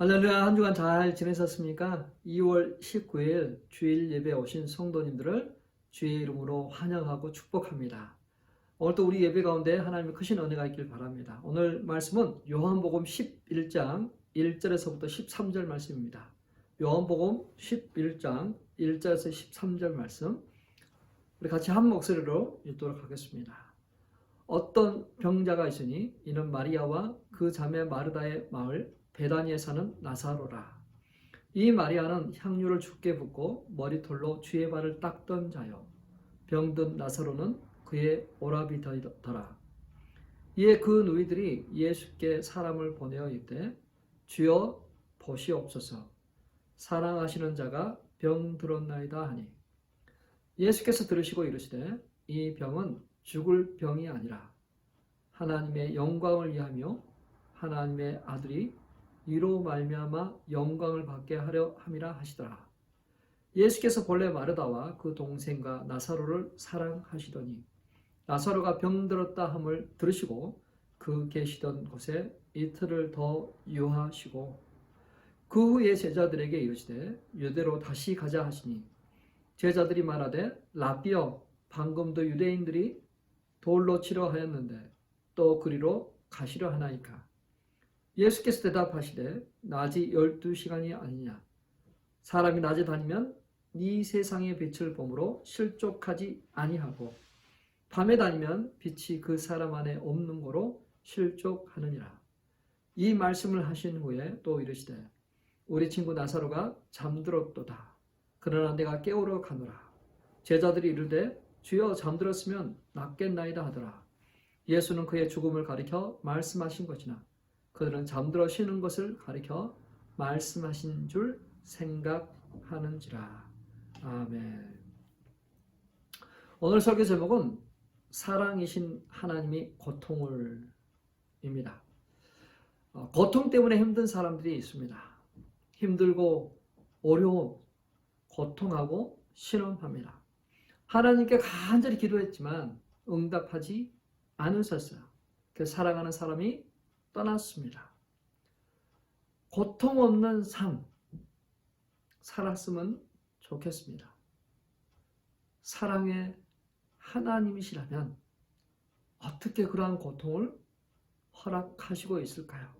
할렐루야, 한 주간 잘 지내셨습니까? 2월 19일 주일 예배 오신 성도님들을 주의 이름으로 환영하고 축복합니다. 오늘도 우리 예배 가운데 하나님의 크신 은혜가 있길 바랍니다. 오늘 말씀은 요한복음 11장 1절에서부터 13절 말씀입니다. 요한복음 11장 1절에서 13절 말씀, 우리 같이 한 목소리로 읽도록 하겠습니다. 어떤 병자가 있으니 이는 마리아와 그 자매 마르다의 마을 베다니에 사는 나사로라. 이 마리아는 향유를 주께 붓고 머리털로 주의 발을 닦던 자요, 병든 나사로는 그의 오라비더라. 이에 그 누이들이 예수께 사람을 보내어 이르되 주여 보시옵소서, 사랑하시는 자가 병들었나이다 하니, 예수께서 들으시고 이르시되 이 병은 죽을 병이 아니라 하나님의 영광을 위하며 하나님의 아들이 이로 말미암아 영광을 받게 하려 함이라 하시더라. 예수께서 본래 마르다와 그 동생과 나사로를 사랑하시더니 나사로가 병들었다 함을 들으시고 그 계시던 곳에 이틀을 더 유하시고, 그 후에 제자들에게 이르시되 유대로 다시 가자 하시니, 제자들이 말하되 라삐여, 방금도 유대인들이 돌로 치려 하였는데 또 그리로 가시려 하나이까? 예수께서 대답하시되 낮이 12시간이 아니냐? 사람이 낮에 다니면 이 세상의 빛을 보므로 실족하지 아니하고 밤에 다니면 빛이 그 사람 안에 없는 거로 실족하느니라. 이 말씀을 하신 후에 또 이르시되 우리 친구 나사로가 잠들었도다. 그러나 내가 깨우러 가노라. 제자들이 이르되 주여 잠들었으면 낫겠나이다 하더라. 예수는 그의 죽음을 가리켜 말씀하신 것이나 그들은 잠들어 쉬는 것을 가리켜 말씀하신 줄 생각하는지라. 아멘. 오늘 설교 제목은 사랑이신 하나님이 고통을 입니다. 고통 때문에 힘든 사람들이 있습니다. 힘들고 어려움, 고통하고 신음합니다. 하나님께 간절히 기도했지만 응답하지 않으셨어요. 그 사랑하는 사람이 떠났습니다. 고통 없는 삶 살았으면 좋겠습니다. 사랑의 하나님이시라면 어떻게 그러한 고통을 허락하시고 있을까요?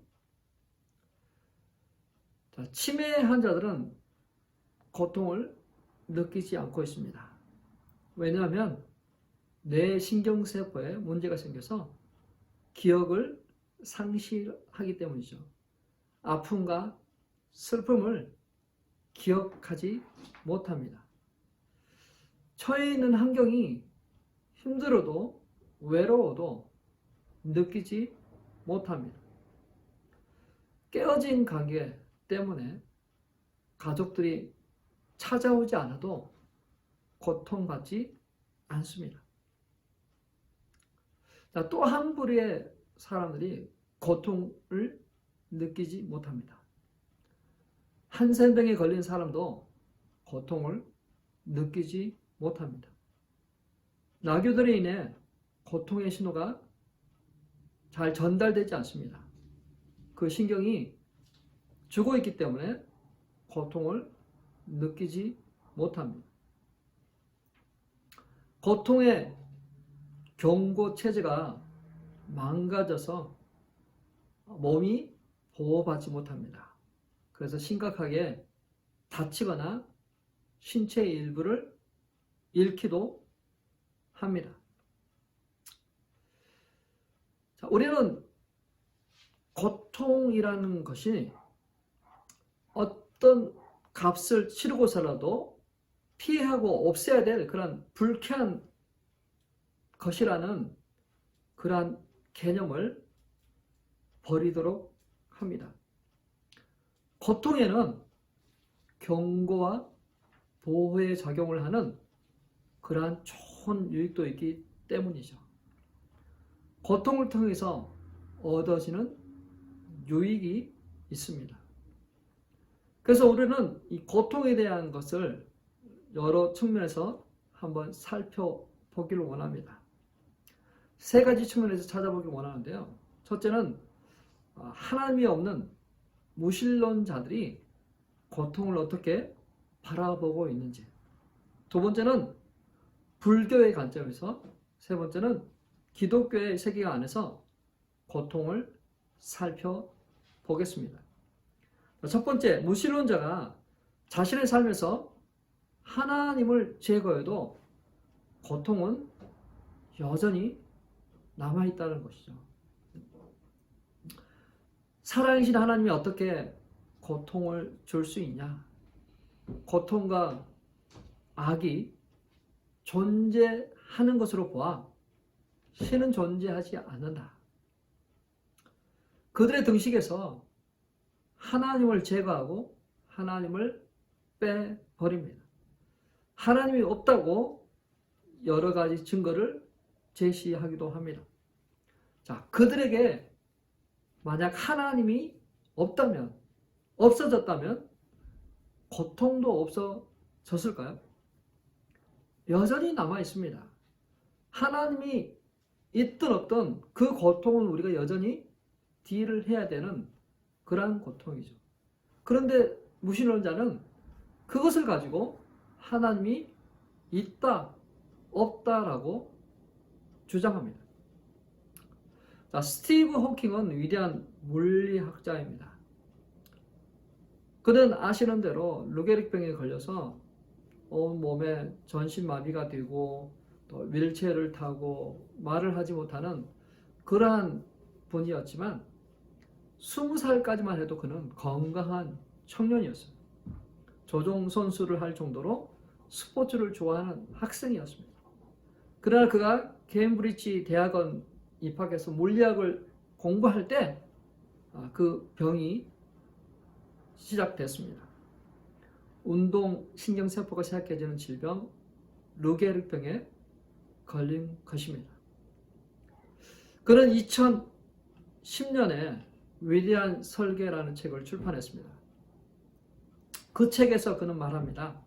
자, 치매 환자들은 고통을 느끼지 않고 있습니다. 왜냐하면 뇌 신경세포에 문제가 생겨서 기억을 상실하기 때문이죠. 아픔과 슬픔을 기억하지 못합니다. 처해 있는 환경이 힘들어도 외로워도 느끼지 못합니다. 깨어진 관계 때문에 가족들이 찾아오지 않아도 고통받지 않습니다. 또 한 부류의 사람들이 고통을 느끼지 못합니다. 한센병에 걸린 사람도 고통을 느끼지 못합니다. 나교들에 인해 고통의 신호가 잘 전달되지 않습니다. 그 신경이 죽어 있기 때문에 고통을 느끼지 못합니다. 고통의 경고 체제가 망가져서 몸이 보호받지 못합니다. 그래서 심각하게 다치거나 신체의 일부를 잃기도 합니다. 자, 우리는 고통이라는 것이 어떤 값을 치르고서라도 피하고 없애야 될 그런 불쾌한 것이라는 그러한 개념을 버리도록 합니다. 고통에는 경고와 보호의 작용을 하는 그러한 좋은 유익도 있기 때문이죠. 고통을 통해서 얻어지는 유익이 있습니다. 그래서 우리는 이 고통에 대한 것을 여러 측면에서 한번 살펴보기를 원합니다. 세 가지 측면에서 찾아보길 원하는데요. 첫째는 하나님이 없는 무신론자들이 고통을 어떻게 바라보고 있는지, 두 번째는 불교의 관점에서, 세 번째는 기독교의 세계관 안에서 고통을 살펴보겠습니다. 첫 번째, 무신론자가 자신의 삶에서 하나님을 제거해도 고통은 여전히 남아있다는 것이죠. 살아계신 하나님이 어떻게 고통을 줄 수 있냐? 고통과 악이 존재하는 것으로 보아 신은 존재하지 않는다. 그들의 등식에서 하나님을 제거하고 하나님을 빼버립니다. 하나님이 없다고 여러 가지 증거를 제시하기도 합니다. 자, 그들에게 만약 하나님이 없다면, 없어졌다면 고통도 없어졌을까요? 여전히 남아 있습니다. 하나님이 있든 없든 그 고통은 우리가 여전히 딜을 해야 되는 그러한 고통이죠. 그런데 무신론자는 그것을 가지고 하나님이 있다, 없다라고 주장합니다. 자, 스티브 호킹은 위대한 물리학자입니다. 그는 아시는 대로 루게릭병에 걸려서 온 몸에 전신마비가 되고 또 휠체어를 타고 말을 하지 못하는 그러한 분이었지만 20살까지만 해도 그는 건강한 청년이었어요. 조종 선수를 할 정도로 스포츠를 좋아하는 학생이었습니다. 그러나 그가 케임브리지 대학원 입학해서 물리학을 공부할 때 그 병이 시작됐습니다. 운동신경세포가 쇠약해지는 질병, 루게릭병에 걸린 것입니다. 그는 2010년에 위대한 설계라는 책을 출판했습니다. 그 책에서 그는 말합니다.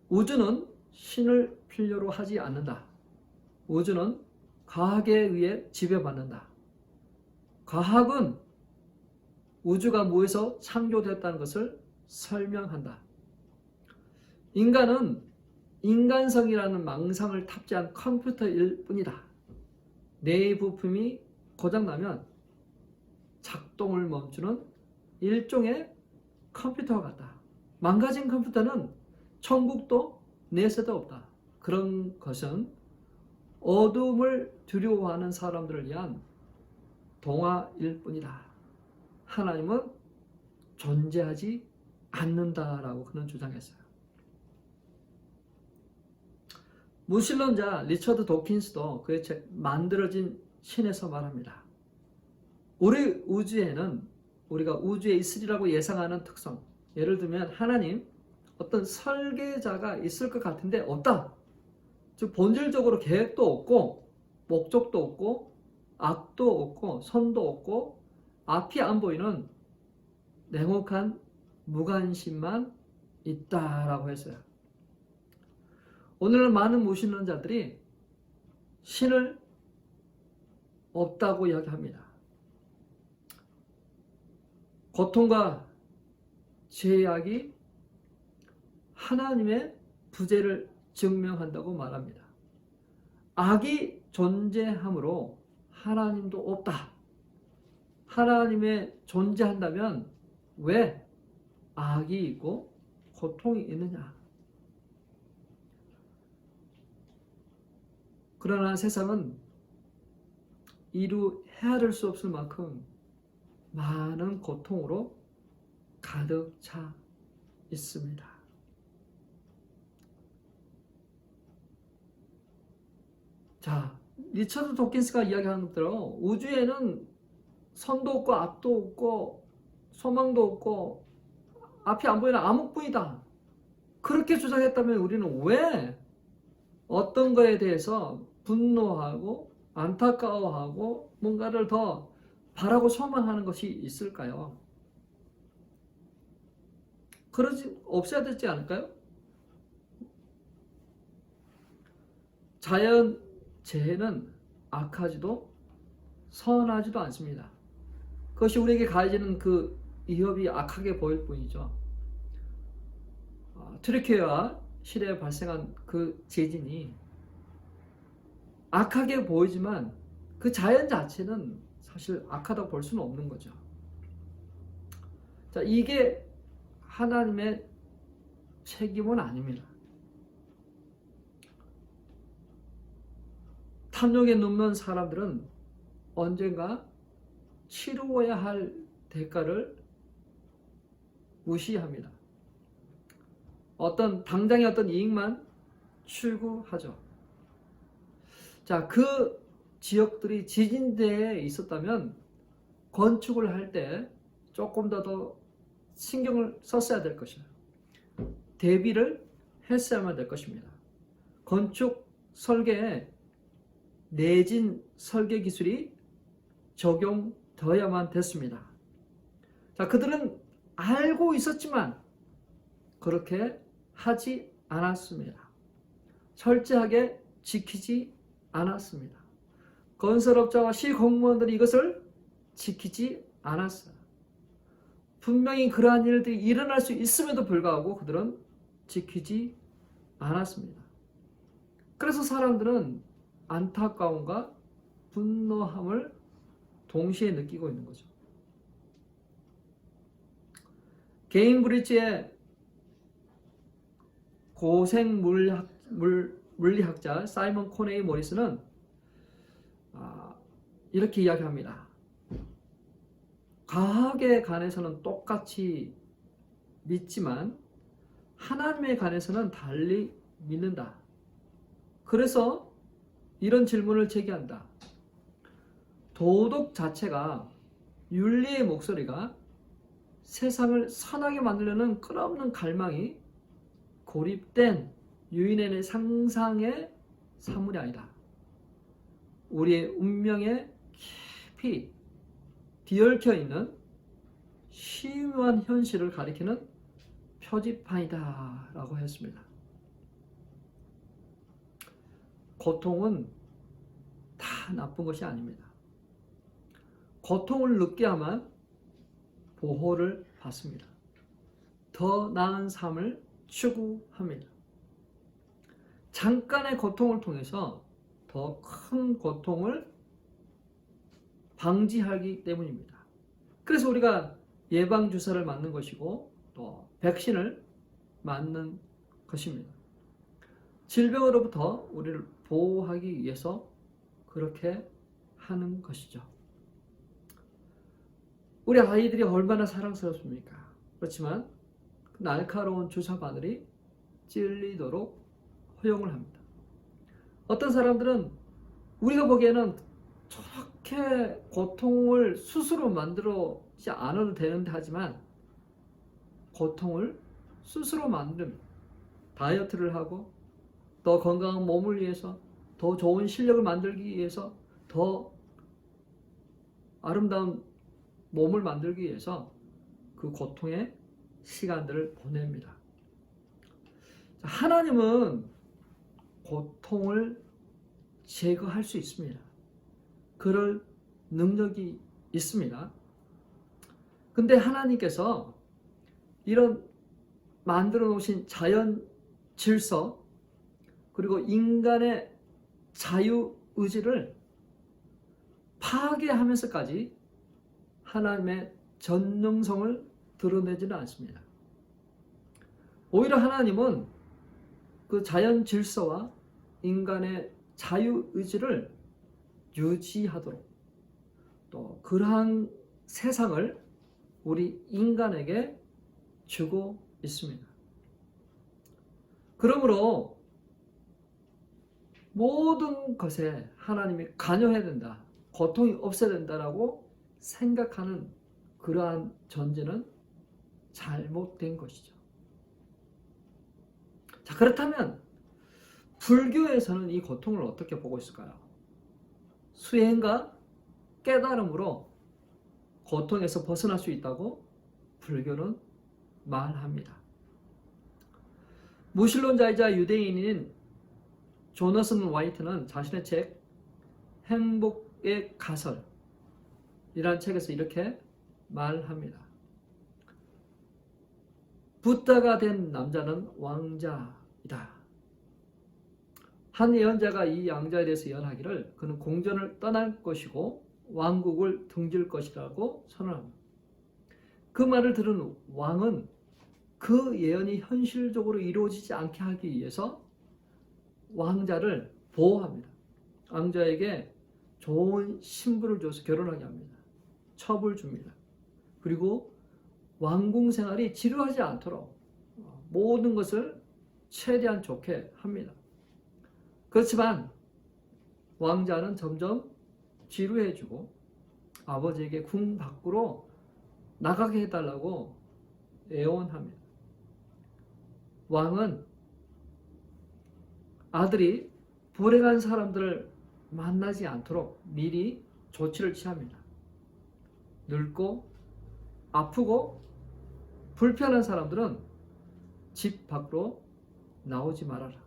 우주는 신을 필요로 하지 않는다. 우주는 과학에 의해 지배받는다. 과학은 우주가 무에서 창조됐다는 것을 설명한다. 인간은 인간성이라는 망상을 탑재한 컴퓨터일 뿐이다. 내 부품이 고장나면 작동을 멈추는 일종의 컴퓨터 같다. 망가진 컴퓨터는 천국도 내세도 없다. 그런 것은 어둠을 두려워하는 사람들을 위한 동화일 뿐이다. 하나님은 존재하지 않는다라고 그는 주장했어요. 무신론자 리처드 도킨스도 그의 책 만들어진 신에서 말합니다. 우리 우주에는 우리가 우주에 있으리라고 예상하는 특성, 예를 들면 하나님, 어떤 설계자가 있을 것 같은데 없다. 즉 본질적으로 계획도 없고 목적도 없고 앞도 없고 선도 없고 앞이 안 보이는 냉혹한 무관심만 있다라고 했어요. 오늘은 많은 무신론자들이 신을 없다고 이야기합니다. 고통과 죄악이 하나님의 부재를 증명한다고 말합니다. 악이 존재하므로 하나님도 없다. 하나님의 존재한다면 왜 악이 있고 고통이 있느냐? 그러나 세상은 이루 헤아릴 수 없을 만큼 많은 고통으로 가득 차 있습니다. 자, 리처드 도킨스가 이야기하는 대로 우주에는 선도 없고 앞도 없고 소망도 없고 앞이 안 보이는 암흑뿐이다. 그렇게 주장했다면 우리는 왜 어떤 거에 대해서 분노하고 안타까워하고 뭔가를 더 바라고 소망하는 것이 있을까요? 그러지 없어야 되지 않을까요? 자연 재해는 악하지도 선하지도 않습니다. 그것이 우리에게 가해지는 그 위협이 악하게 보일 뿐이죠. 튀르키예와 시리아에 발생한 그 지진이 악하게 보이지만 그 자연 자체는 사실 악하다고 볼 수는 없는 거죠. 자, 이게 하나님의 책임은 아닙니다. 탐욕에 눕는 사람들은 언젠가 치루어야 할 대가를 무시합니다. 당장의 어떤 이익만 추구하죠. 자, 그 지역들이 지진대에 있었다면 건축을 할 때 조금 더 신경을 썼어야 될 것이에요. 대비를 했어야만 될 것입니다. 건축 설계에 내진 설계 기술이 적용되어야만 됐습니다. 자, 그들은 알고 있었지만 그렇게 하지 않았습니다. 철저하게 지키지 않았습니다. 건설업자와 시공무원들이 이것을 지키지 않았어요. 분명히 그러한 일들이 일어날 수 있음에도 불구하고 그들은 지키지 않았습니다. 그래서 사람들은 안타까움과 분노함을 동시에 느끼고 있는 거죠. 게임브리지의 고생 물리학자 사이먼 코네이 모리스는 이렇게 이야기합니다. 과학에 관해서는 똑같이 믿지만 하나님에 관해서는 달리 믿는다. 그래서 이런 질문을 제기한다. 도덕 자체가, 윤리의 목소리가 세상을 선하게 만들려는 끝없는 갈망이 고립된 유인의 상상의 사물이 아니다. 우리의 운명에 깊이 뒤얽혀 있는 심오한 현실을 가리키는 표지판이다 라고 했습니다. 고통은 다 나쁜 것이 아닙니다. 고통을 느껴야만 보호를 받습니다. 더 나은 삶을 추구합니다. 잠깐의 고통을 통해서 더 큰 고통을 방지하기 때문입니다. 그래서 우리가 예방주사를 맞는 것이고 또 백신을 맞는 것입니다. 질병으로부터 우리를 보호하기 위해서 그렇게 하는 것이죠. 우리 아이들이 얼마나 사랑스럽습니까? 그렇지만 날카로운 주사 바늘이 찔리도록 허용을 합니다. 어떤 사람들은 우리가 보기에는 저렇게 고통을 스스로 만들지 않아도 되는데 하지만 고통을 스스로 만듭니다. 다이어트를 하고 더 건강한 몸을 위해서, 더 좋은 실력을 만들기 위해서, 더 아름다운 몸을 만들기 위해서 그 고통의 시간들을 보냅니다. 하나님은 고통을 제거할 수 있습니다. 그럴 능력이 있습니다. 근데 하나님께서 이런 만들어 놓으신 자연 질서 그리고 인간의 자유의지를 파괴하면서까지 하나님의 전능성을 드러내지는 않습니다. 오히려 하나님은 그 자연 질서와 인간의 자유의지를 유지하도록 또 그러한 세상을 우리 인간에게 주고 있습니다. 그러므로 모든 것에 하나님이 관여해야 된다, 고통이 없어야 된다라고 생각하는 그러한 전제는 잘못된 것이죠. 자, 그렇다면 불교에서는 이 고통을 어떻게 보고 있을까요? 수행과 깨달음으로 고통에서 벗어날 수 있다고 불교는 말합니다. 무신론자이자 유대인인 조너슨 화이트는 자신의 책 행복의 가설이라는 책에서 이렇게 말합니다. 붓다가 된 남자는 왕자이다. 한 예언자가 이 왕자에 대해서 예언하기를 그는 공전을 떠날 것이고 왕국을 등질 것이라고 선언합니다. 그 말을 들은 왕은 그 예언이 현실적으로 이루어지지 않게 하기 위해서 왕자를 보호합니다. 왕자에게 좋은 신분을 줘서 결혼하게 합니다. 첩을 줍니다. 그리고 왕궁 생활이 지루하지 않도록 모든 것을 최대한 좋게 합니다. 그렇지만 왕자는 점점 지루해지고 아버지에게 궁 밖으로 나가게 해달라고 애원합니다. 왕은 아들이 불행한 사람들을 만나지 않도록 미리 조치를 취합니다. 늙고 아프고 불편한 사람들은 집 밖으로 나오지 말아라.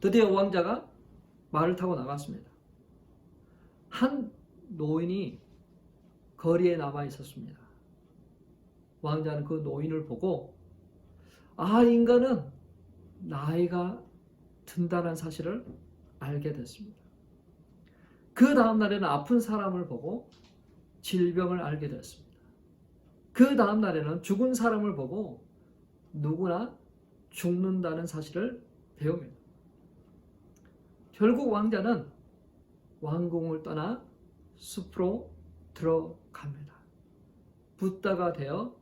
드디어 왕자가 말을 타고 나갔습니다. 한 노인이 거리에 남아 있었습니다. 왕자는 그 노인을 보고 인간은 나이가 든다는 사실을 알게 됐습니다. 그 다음 날에는 아픈 사람을 보고 질병을 알게 됐습니다. 그 다음 날에는 죽은 사람을 보고 누구나 죽는다는 사실을 배웁니다. 결국 왕자는 왕궁을 떠나 숲으로 들어갑니다. 붓다가 되어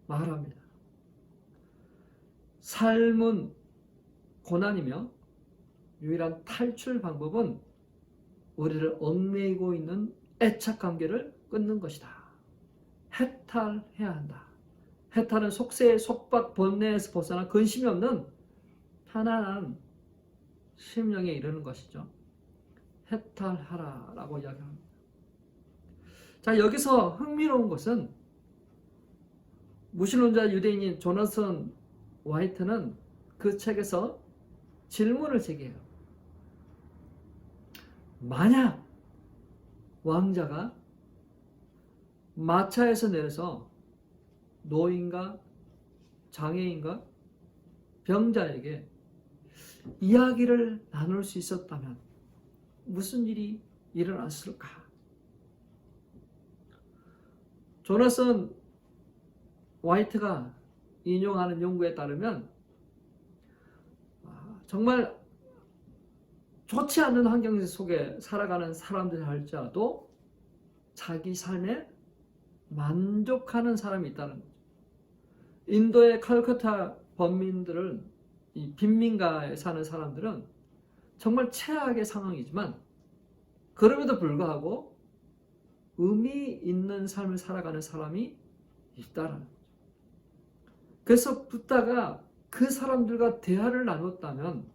말합니다. 삶은 고난이며 유일한 탈출 방법은 우리를 얽매이고 있는 애착 관계를 끊는 것이다. 해탈해야 한다. 해탈은 속세, 속박, 번뇌에서 벗어나 근심이 없는 편안한 심령에 이르는 것이죠. 해탈하라 라고 이야기합니다. 자, 여기서 흥미로운 것은 무신론자 유대인인 조나선 화이트는 그 책에서 질문을 제기해요. 만약 왕자가 마차에서 내려서 노인과 장애인과 병자에게 이야기를 나눌 수 있었다면 무슨 일이 일어났을까? 조나선 화이트가 인용하는 연구에 따르면 정말 좋지 않은 환경 속에 살아가는 사람들 할지라도 자기 삶에 만족하는 사람이 있다는 거죠. 인도의 칼커타 범민들은, 이 빈민가에 사는 사람들은 정말 최악의 상황이지만 그럼에도 불구하고 의미 있는 삶을 살아가는 사람이 있다는 거죠. 그래서 붓다가 그 사람들과 대화를 나눴다면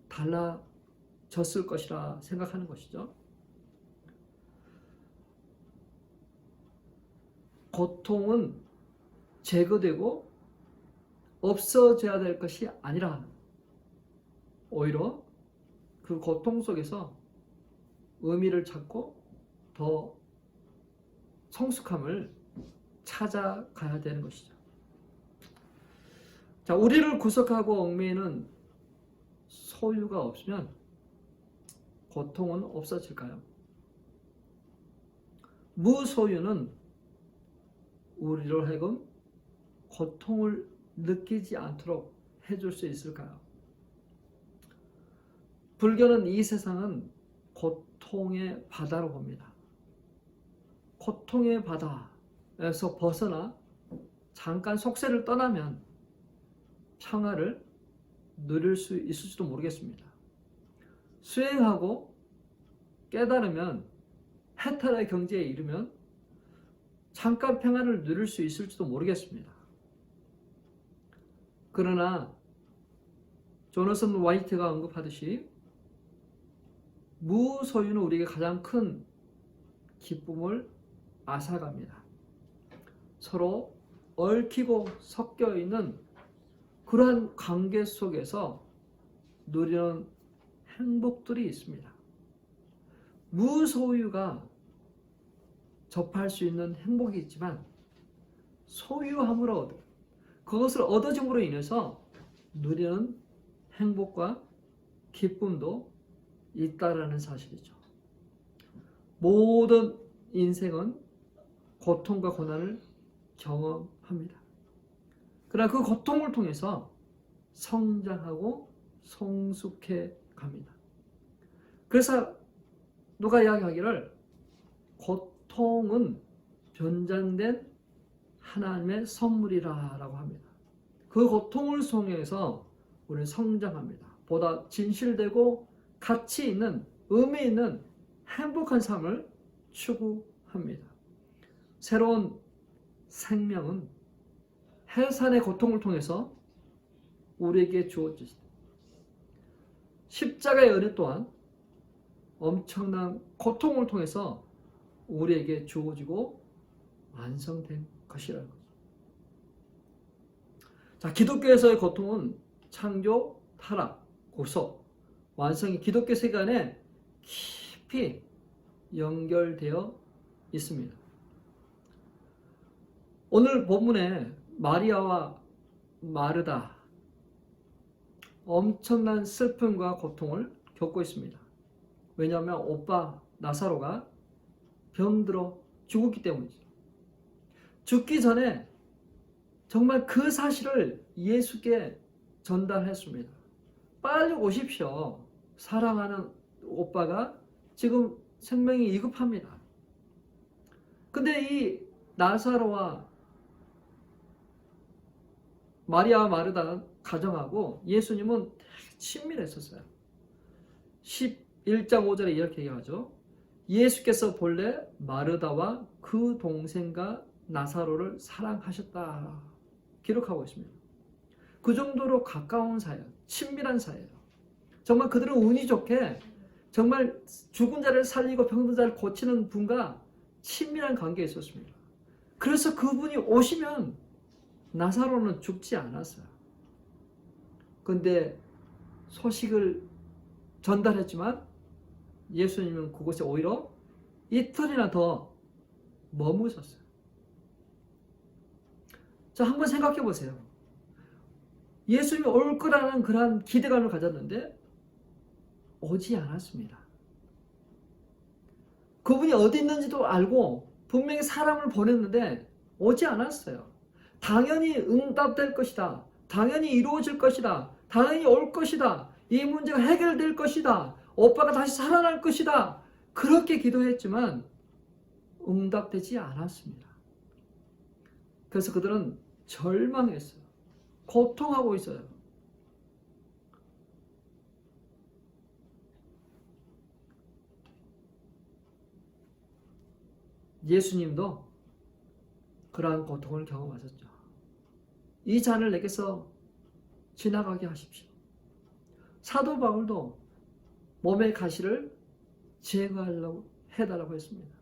달라졌을 것이라 생각하는 것이죠. 고통은 제거되고 없어져야 될 것이 아니라 오히려 그 고통 속에서 의미를 찾고 더 성숙함을 찾아가야 되는 것이죠. 자, 우리를 구속하고 얽매이는 소유가 없으면 고통은 없어질까요? 무소유는 우리로 하여금 고통을 느끼지 않도록 해줄 수 있을까요? 불교는 이 세상은 고통의 바다로 봅니다. 고통의 바다에서 벗어나 잠깐 속세를 떠나면 평화를 누릴 수 있을지도 모르겠습니다. 수행하고 깨달으면 해탈의 경지에 이르면 잠깐 평화를 누릴 수 있을지도 모르겠습니다. 그러나 조나선 화이트가 언급하듯이 무소유는 우리에게 가장 큰 기쁨을 앗아갑니다. 서로 얽히고 섞여 있는 그러한 관계 속에서 누리는 행복들이 있습니다. 무소유가 접할 수 있는 행복이 있지만 소유함으로 얻어 그것을 얻어짐으로 인해서 누리는 행복과 기쁨도 있다라는 사실이죠. 모든 인생은 고통과 고난을 경험합니다. 그러나 그 고통을 통해서 성장하고 성숙해 갑니다. 그래서 누가 이야기하기를 고통은 변장된 하나님의 선물이라고 합니다. 그 고통을 통해서 우리는 성장합니다. 보다 진실되고 가치 있는 의미 있는 행복한 삶을 추구합니다. 새로운 생명은 해산의 고통을 통해서 우리에게 주어지다. 십자가의 은혜 또한 엄청난 고통을 통해서 우리에게 주어지고 완성된 것이라는 거죠. 자, 기독교에서의 고통은 창조, 타락, 구속, 완성이 기독교 세계관에 깊이 연결되어 있습니다. 오늘 본문에 마리아와 마르다 엄청난 슬픔과 고통을 겪고 있습니다. 왜냐하면 오빠 나사로가 병들어 죽었기 때문이죠. 죽기 전에 정말 그 사실을 예수께 전달했습니다. 빨리 오십시오. 사랑하는 오빠가 지금 생명이 위급합니다. 근데 이 나사로와 마리아 마르다 가정하고 예수님은 되게 친밀했었어요. 11장 5절에 이렇게 얘기하죠. 예수께서 본래 마르다와 그 동생과 나사로를 사랑하셨다 기록하고 있습니다. 그 정도로 가까운 사이예요. 친밀한 사이예요. 정말 그들은 운이 좋게 정말 죽은 자를 살리고 병든 자를 고치는 분과 친밀한 관계에 있었습니다. 그래서 그분이 오시면 나사로는 죽지 않았어요. 그런데 소식을 전달했지만 예수님은 그곳에 오히려 이틀이나 더 머무셨어요. 자, 한번 생각해 보세요. 예수님이 올 거라는 그런 기대감을 가졌는데 오지 않았습니다. 그분이 어디 있는지도 알고 분명히 사람을 보냈는데 오지 않았어요. 당연히 응답될 것이다. 당연히 이루어질 것이다. 당연히 올 것이다. 이 문제가 해결될 것이다. 오빠가 다시 살아날 것이다. 그렇게 기도했지만 응답되지 않았습니다. 그래서 그들은 절망했어요. 고통하고 있어요. 예수님도 그러한 고통을 경험하셨죠. 이 잔을 내게서 지나가게 하십시오. 사도 바울도 몸의 가시를 제거하려고 해달라고 했습니다.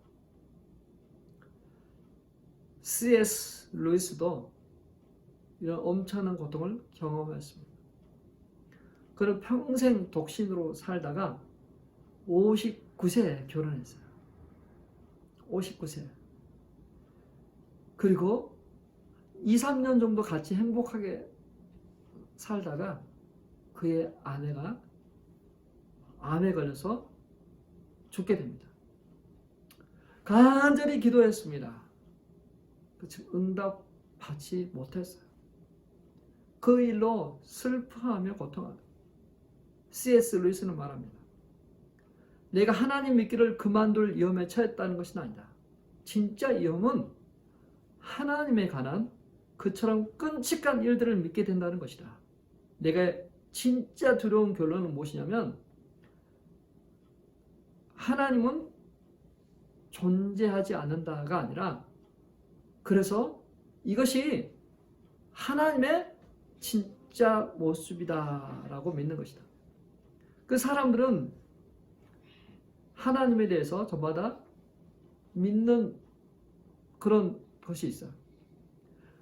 C.S. 루이스도 이런 엄청난 고통을 경험했습니다. 그는 평생 독신으로 살다가 59세에 결혼했어요. 59세. 그리고 2, 3년 정도 같이 행복하게 살다가 그의 아내가 암에 걸려서 죽게 됩니다. 간절히 기도했습니다. 그렇지만 응답받지 못했어요. 그 일로 슬퍼하며 고통합니다. C.S. 루이스는 말합니다. 내가 하나님 믿기를 그만둘 위험에 처했다는 것은 아니다. 진짜 위험은 하나님에 관한 그처럼 끔찍한 일들을 믿게 된다는 것이다. 내가 진짜 두려운 결론은 무엇이냐면 하나님은 존재하지 않는다가 아니라 그래서 이것이 하나님의 진짜 모습이다라고 믿는 것이다. 그 사람들은 하나님에 대해서 저마다 믿는 그런 것이 있어요.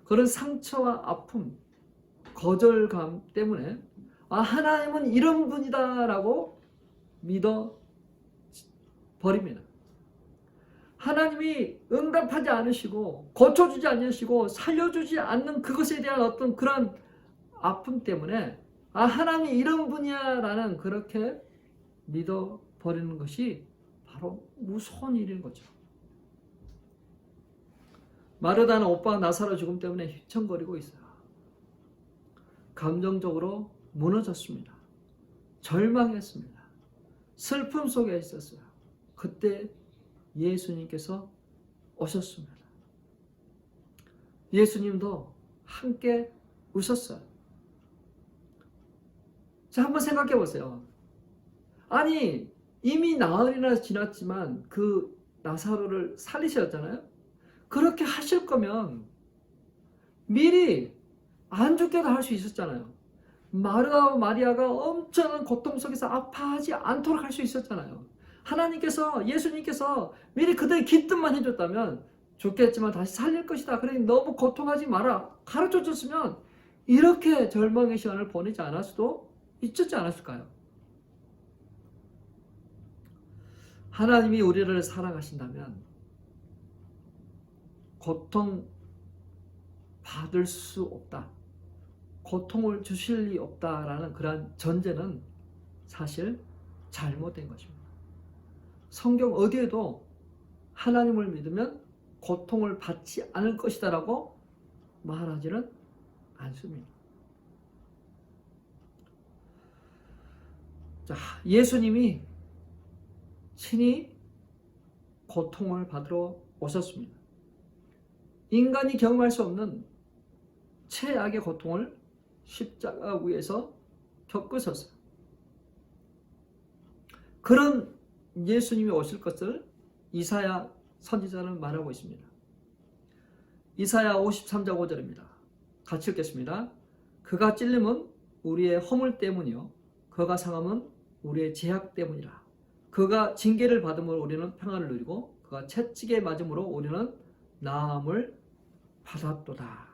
그런 상처와 아픔, 거절감 때문에 하나님은 이런 분이다라고 믿어 버립니다. 하나님이 응답하지 않으시고 고쳐주지 않으시고 살려주지 않는 그것에 대한 어떤 그런 아픔 때문에 하나님이 이런 분이야 라는 그렇게 믿어버리는 것이 바로 무서운 일인 거죠. 마르다는 오빠 나사로 죽음 때문에 휘청거리고 있어요. 감정적으로 무너졌습니다. 절망했습니다. 슬픔 속에 있었어요. 그때 예수님께서 오셨습니다. 예수님도 함께 웃었어요. 자, 한번 생각해 보세요. 아니, 이미 나흘이나 지났지만 그 나사로를 살리셨잖아요. 그렇게 하실 거면 미리 안 죽게도 할 수 있었잖아요. 마르다와 마리아가 엄청난 고통 속에서 아파하지 않도록 할 수 있었잖아요. 하나님께서, 예수님께서 미리 그들의 기뜸만 해줬다면 죽겠지만 다시 살릴 것이다. 그러니 너무 고통하지 마라. 가르쳐 줬으면 이렇게 절망의 시간을 보내지 않을 수도 있었지 않았을까요? 하나님이 우리를 사랑하신다면 고통 받을 수 없다. 고통을 주실 리 없다라는 그러한 전제는 사실 잘못된 것입니다. 성경 어디에도 하나님을 믿으면 고통을 받지 않을 것이다 라고 말하지는 않습니다. 자, 예수님이 친히 고통을 받으러 오셨습니다. 인간이 경험할 수 없는 최악의 고통을 십자가 위에서 겪으셨어요. 그런 예수님이 오실 것을 이사야 선지자는 말하고 있습니다. 이사야 53장 5절입니다. 같이 읽겠습니다. 그가 찔림은 우리의 허물 때문이요 그가 상함은 우리의 죄악 때문이라. 그가 징계를 받음으로 우리는 평안을 누리고 그가 채찍에 맞음으로 우리는 나음을 받았도다.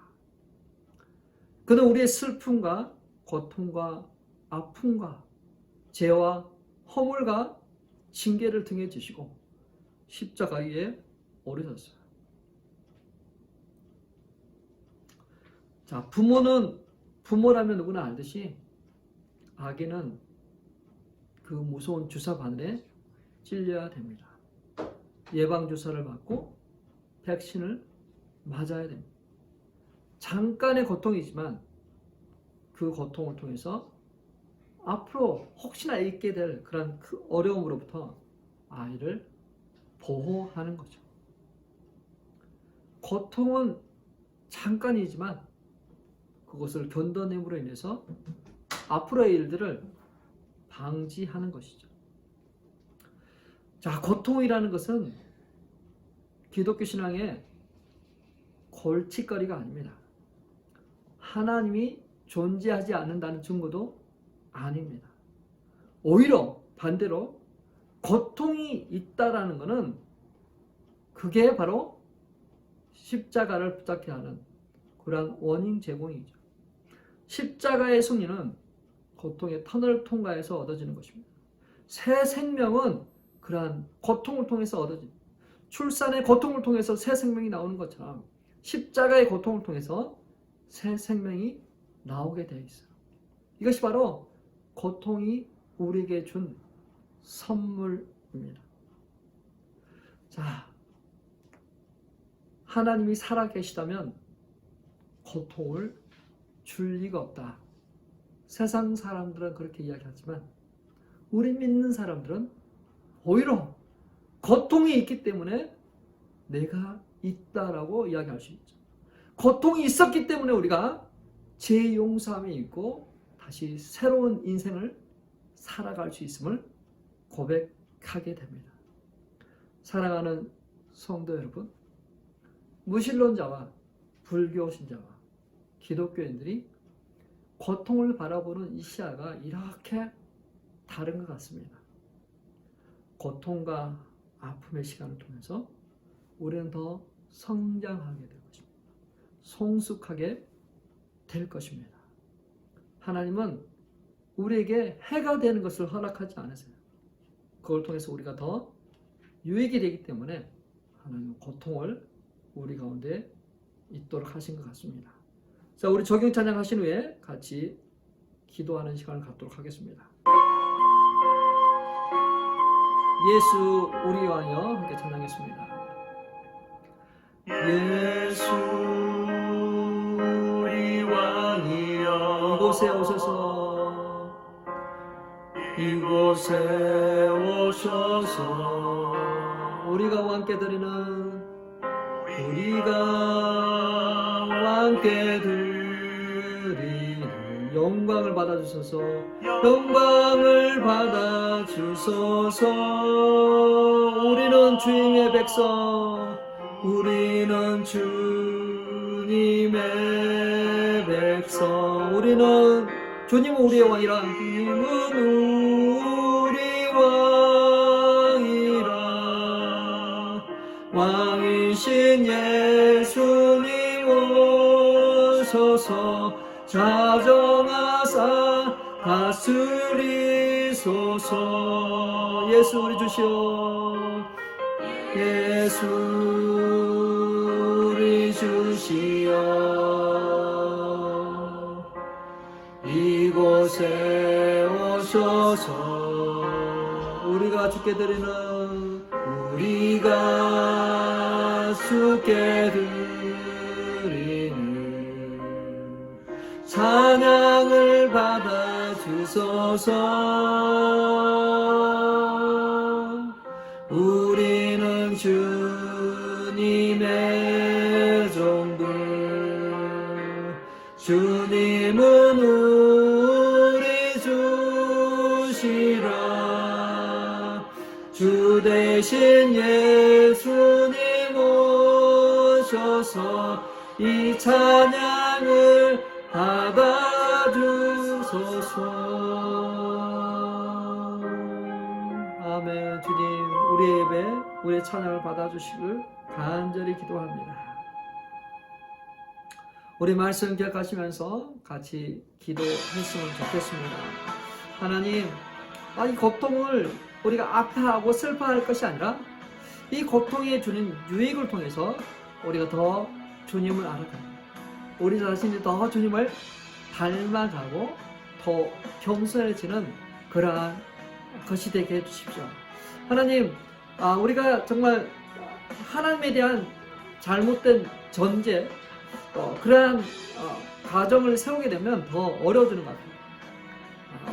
그는 우리의 슬픔과 고통과 아픔과 죄와 허물과 징계를 등에 지시고 십자가 위에 오르셨어요. 자, 부모라면 누구나 알듯이 아기는 그 무서운 주사 바늘에 찔려야 됩니다. 예방주사를 맞고 백신을 맞아야 됩니다. 잠깐의 고통이지만 그 고통을 통해서 앞으로 혹시나 있게 될 그런 그 어려움으로부터 아이를 보호하는 거죠. 고통은 잠깐이지만 그것을 견뎌냄으로 인해서 앞으로의 일들을 방지하는 것이죠. 자, 고통이라는 것은 기독교 신앙의 골칫거리가 아닙니다. 하나님이 존재하지 않는다는 증거도 아닙니다. 오히려 반대로 고통이 있다라는 것은 그게 바로 십자가를 붙잡게 하는 그러한 원인 제공이죠. 십자가의 승리는 고통의 터널을 통과해서 얻어지는 것입니다. 새 생명은 그러한 고통을 통해서 얻어집니다. 출산의 고통을 통해서 새 생명이 나오는 것처럼 십자가의 고통을 통해서 새 생명이 나오게 되어 있어요. 이것이 바로 고통이 우리에게 준 선물입니다. 자, 하나님이 살아계시다면 고통을 줄 리가 없다. 세상 사람들은 그렇게 이야기하지만 우리 믿는 사람들은 오히려 고통이 있기 때문에 내가 있다라고 이야기할 수 있죠. 고통이 있었기 때문에 우리가 죄 용서함이 있고 다시 새로운 인생을 살아갈 수 있음을 고백하게 됩니다. 사랑하는 성도 여러분, 무신론자와 불교 신자와 기독교인들이 고통을 바라보는 이 시야가 이렇게 다른 것 같습니다. 고통과 아픔의 시간을 통해서 우리는 더 성장하게 될 것입니다. 성숙하게 될 것입니다. 하나님은 우리에게 해가 되는 것을 허락하지 않으세요. 그걸 통해서 우리가 더 유익이 되기 때문에 하나님 고통을 우리 가운데 있도록 하신 것 같습니다. 자, 우리 적용 찬양 하신 후에 같이 기도하는 시간을 갖도록 하겠습니다. 예수 우리 왕이여 함께 찬양했습니다. 예수 우리 왕이여 이곳에 오셔서 이곳에 오셔서 우리가 왕께 드리는 영광을 받아주소서 영광을 받아주소서 우리는 주님의 백성 우리는 주님의 백성 우리는 주님은 우리의 왕이라 주님은 우리 왕이라 왕이신 예수님 오셔서 자정하사 다스리소서 예수 우리 주시오 예수 우리 주시오 이곳에 오셔서 우리가 주께 드리는 찬양을 받아주소서 우리는 주님의 종들 주님은 우리 주시라 주 대신 예수님 오셔서 이 찬양을 받아주소서. 아멘. 주님 우리의 예배 우리의 찬양을 받아주시길 간절히 기도합니다. 우리 말씀 기억하시면서 같이 기도했으면 좋겠습니다. 하나님 이 고통을 우리가 아파하고 슬퍼할 것이 아니라 이 고통이 주는 유익을 통해서 우리가 더 주님을 알아가는 우리 자신이 더 주님을 닮아가고 더 겸손해지는 그러한 것이 되게 해주십시오. 하나님, 우리가 정말 하나님에 대한 잘못된 전제, 그러한 가정을 세우게 되면 더 어려워지는 것 같아요.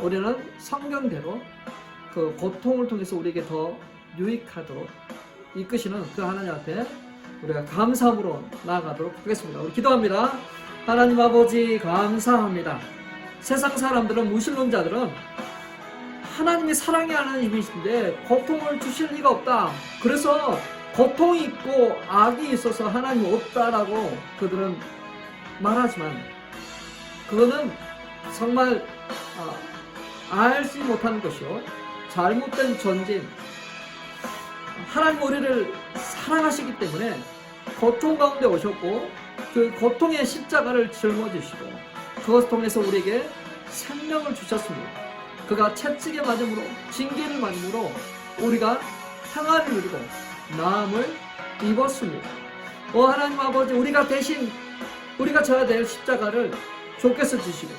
우리는 성경대로 그 고통을 통해서 우리에게 더 유익하도록 이끄시는 그 하나님 앞에 우리가 감사함으로 나아가도록 하겠습니다. 우리 기도합니다. 하나님 아버지 감사합니다. 세상 사람들은 무신론자들은 하나님이 사랑이 하나님이신데 고통을 주실 리가 없다. 그래서 고통이 있고 악이 있어서 하나님이 없다라고 그들은 말하지만 그거는 정말 알지 못하는 것이요 잘못된 전진. 하나님 우리를 사랑하시기 때문에 고통 가운데 오셨고 그 고통의 십자가를 짊어지시고 그것을 통해서 우리에게 생명을 주셨습니다. 그가 채찍에 맞음으로 징계를 맞음으로 우리가 평안을 누리고 나음을 입었습니다. 하나님 아버지 우리가 대신 우리가 져야 될 십자가를 주께서 지시고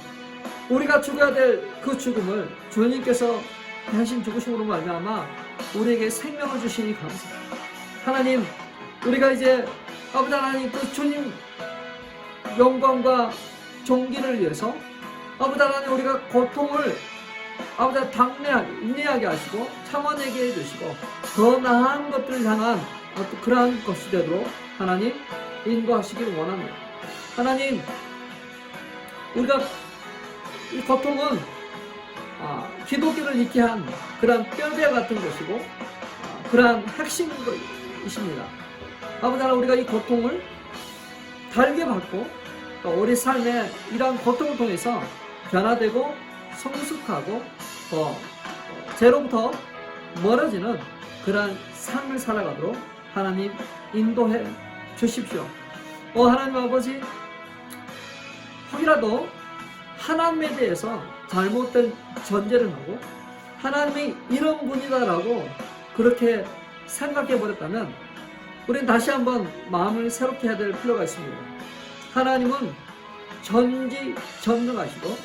우리가 죽어야 될 그 죽음을 주님께서 대신 죽으심으로 말미암아 우리에게 생명을 주시니 감사합니다. 하나님 우리가 이제 아버지 하나님 그 주님 영광과 존귀를 위해서 아버지 하나님 우리가 고통을 아버지 인내하게 하시고 참아내게 해주시고 더 나은 것들을 향한 그러한 것이 되도록 하나님 인도하시길 원합니다. 하나님 우리가 이 고통은 기독교를 잃게 한 그러한 뼈대 같은 것이고 그러한 핵심이십니다. 아버지 하나님 우리가 이 고통을 달게 받고 우리 삶에 이러한 고통을 통해서 변화되고 성숙하고 죄로부터 멀어지는 그러한 삶을 살아가도록 하나님 인도해 주십시오. 하나님 아버지 혹이라도 하나님에 대해서 잘못된 전제를 하고 하나님이 이런 분이다라고 그렇게 생각해 버렸다면 우리는 다시 한번 마음을 새롭게 해야 될 필요가 있습니다. 하나님은 전지전능하시고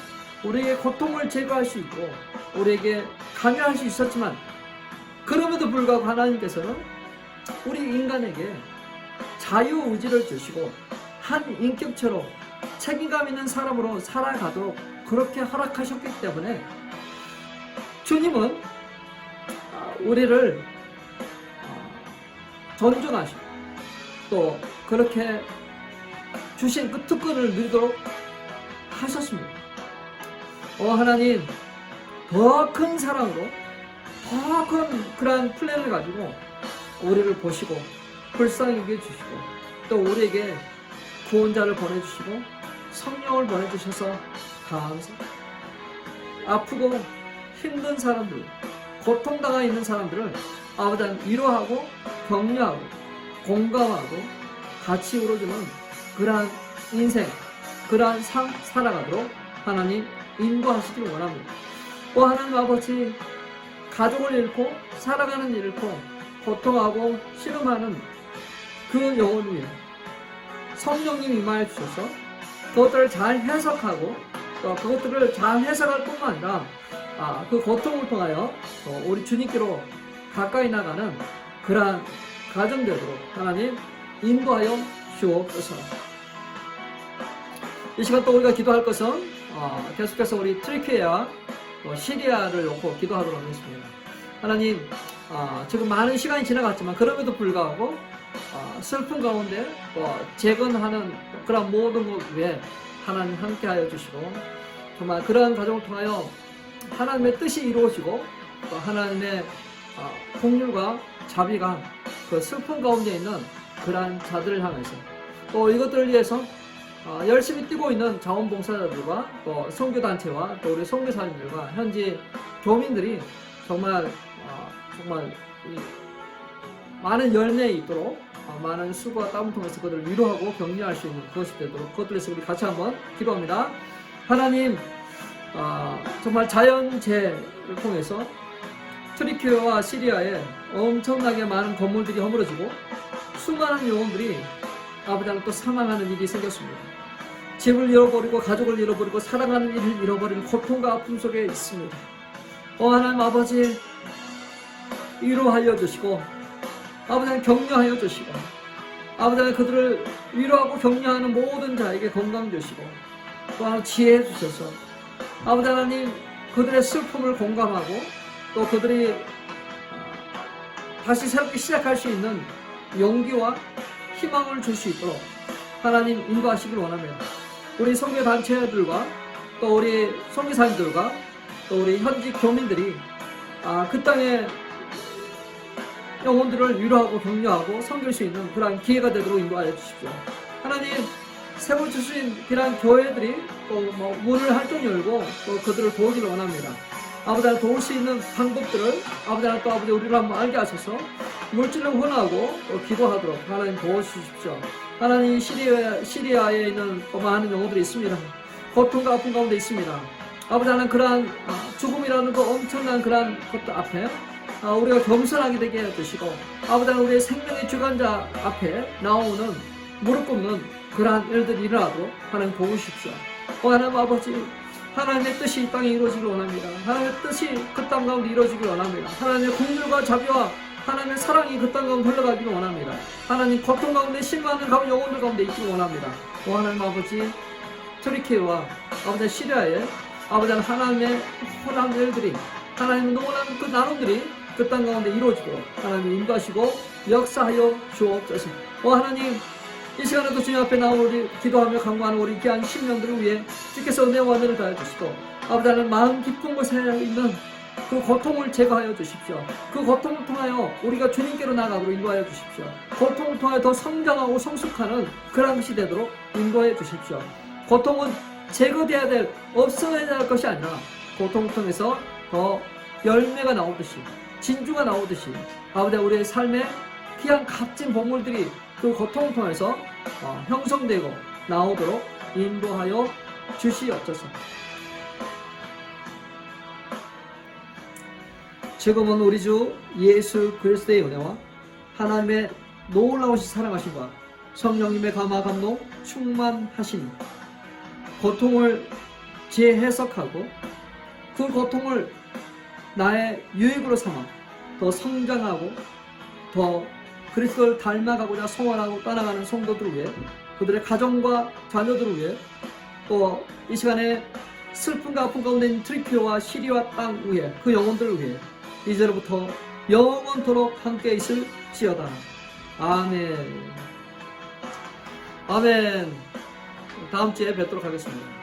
우리에게 고통을 제거할 수 있고 우리에게 감염할 수 있었지만, 그럼에도 불구하고 하나님께서는 우리 인간에게 자유의지를 주시고 한 인격체로 책임감 있는 사람으로 살아가도록 그렇게 허락하셨기 때문에 주님은 우리를 존중하시고 또 그렇게 주신 그 특권을 누리도록 하셨습니다. 하나님, 더 큰 사랑으로 더 큰 그러한 플랜을 가지고 우리를 보시고 불쌍히 여겨주시고 또 우리에게 구원자를 보내주시고 성령을 보내주셔서 감사합니다. 아프고 힘든 사람들, 고통당하 있는 사람들을 아버지 위로하고 격려하고 공감하고 같이 울어주는 그러한 인생, 그러한 삶 살아가도록 하나님 인도하시길 원합니다. 하나님 아버지, 가족을 잃고 살아가는 일을 잃고 고통하고 씨름하는 그 영혼을 위해 성령님 임하여 주셔서 그것들을 잘 해석하고 또 그것들을 잘 해석할 뿐만 아니라 그 고통을 통하여 우리 주님께로 가까이 나가는 그러한 가정 되도록 하나님 인도하여 주옵소서. 이 시간 또 우리가 기도할 것은 계속해서 우리 트리키에와 시리아를 놓고 기도하도록 하겠습니다. 하나님, 지금 많은 시간이 지나갔지만 그럼에도 불구하고 슬픈 가운데 재건하는 그런 모든 것 위에 하나님 함께하여 주시고 정말 그러한 가정을 통하여 하나님의 뜻이 이루어지고 또 하나님의 긍휼과 자비가 그 슬픈 가운데 있는 그러한 자들을 향해서 또 이것들을 위해서 열심히 뛰고 있는 자원봉사자들과 또 선교단체와 또 우리 선교사님들과 현지 교민들이 정말 많은 열매에 있도록 많은 수고와 땀을 통해서 그들을 위로하고 격려할 수 있는 그것이 되도록 그것들에서 우리 같이 한번 기도합니다. 하나님, 정말 자연재해를 통해서 트리키와 시리아에 엄청나게 많은 건물들이 허물어지고 수많은 영혼들이 아버지는 또 사망하는 일이 생겼습니다. 집을 잃어버리고 가족을 잃어버리고 사랑하는 일을 잃어버리는 고통과 아픔 속에 있습니다. 하나님 아버지, 위로하여 주시고 아버지는 격려하여 주시고 아버지는 그들을 위로하고 격려하는 모든 자에게 건강 주시고 또 지혜 주셔서 아버지 하나님 그들의 슬픔을 공감하고 또 그들이 다시 새롭게 시작할 수 있는 용기와 희망을 줄 수 있도록 하나님 인도하시길 원합니다. 우리 선교단체들과 또 우리 선교사님들과 또 우리 현지 교민들이 그 땅의 영혼들을 위로하고 격려하고 섬길 수 있는 그러한 기회가 되도록 인도하여 주십시오. 하나님, 세워주신 그러한 교회들이 또 문을 활짝 열고 또 그들을 도우기를 원합니다. 아버지 도울 수 있는 방법들을 아버지 또 아버지 우리를 한번 알게 하셔서 물질을 헌하고 또 기도하도록 하나님 도와주십시오. 하나님, 시리아에 있는 많은 영혼들이 있습니다. 고통과 아픔 가운데 있습니다. 아버지 하나님, 그러한 죽음이라는 그 엄청난 그러한 것들 앞에 우리가 겸손하게 되게 해주시고 아버지 하나님, 우리의 생명의 주관자 앞에 나오는 무릎 꿇는 그러한 일들이 일어나도록 하나님 도우십시오. 하나님 아버지, 하나님의 뜻이 이 땅에 이루어지길 원합니다. 하나님의 뜻이 그 땅 가운데 이루어지길 원합니다. 하나님의 긍휼과 자비와 하나님의 사랑이 그 땅 가운데 흘러가기를 원합니다. 하나님, 고통 가운데 실망하는 영혼들 가운데 있기를 원합니다. 하나님 아버지, 트리키와 아버지 시리아에 아버지 하나님의 혼한 일들이 하나님의 농원한 그 나눔들이 그 땅 가운데 이루어지도록 하나님 인도하시고 역사하여 주옵소서. 하나님, 이 시간에도 주님 앞에 나온 우리 기도하며 간구하는 우리 귀한 심령들을 위해 주께서 은혜와 은혜를 더해 주시고 아버지 하나님, 마음 깊은 곳에 있는 그 고통을 제거하여 주십시오. 그 고통을 통하여 우리가 주님께로 나아가도록 인도하여 주십시오. 고통을 통하여 더 성장하고 성숙하는 그런 것이 되도록 인도해 주십시오. 고통은 제거되어야 될, 없어야 할 것이 아니라 고통을 통해서 더 열매가 나오듯이 진주가 나오듯이 아버지 우리의 삶에 귀한 값진 보물들이 그 고통을 통해서 형성되고 나오도록 인도하여 주시옵소서. 지금은 우리 주 예수 그리스도의 은혜와 하나님의 놀라우신 사랑하심과 성령님의 감화 감동 충만하시니 고통을 재해석하고 그 고통을 나의 유익으로 삼아 더 성장하고 더 그리스도를 닮아가고자 소원하고 떠나가는 성도들을 위해, 그들의 가정과 자녀들을 위해, 또 이 시간에 슬픔과 아픔 가운데 있는 트리피오와 시리와 땅 위에 그 영혼들을 위해 이제로부터 영원토록 함께 있을지어다. 아멘. 아멘. 다음 주에 뵙도록 하겠습니다.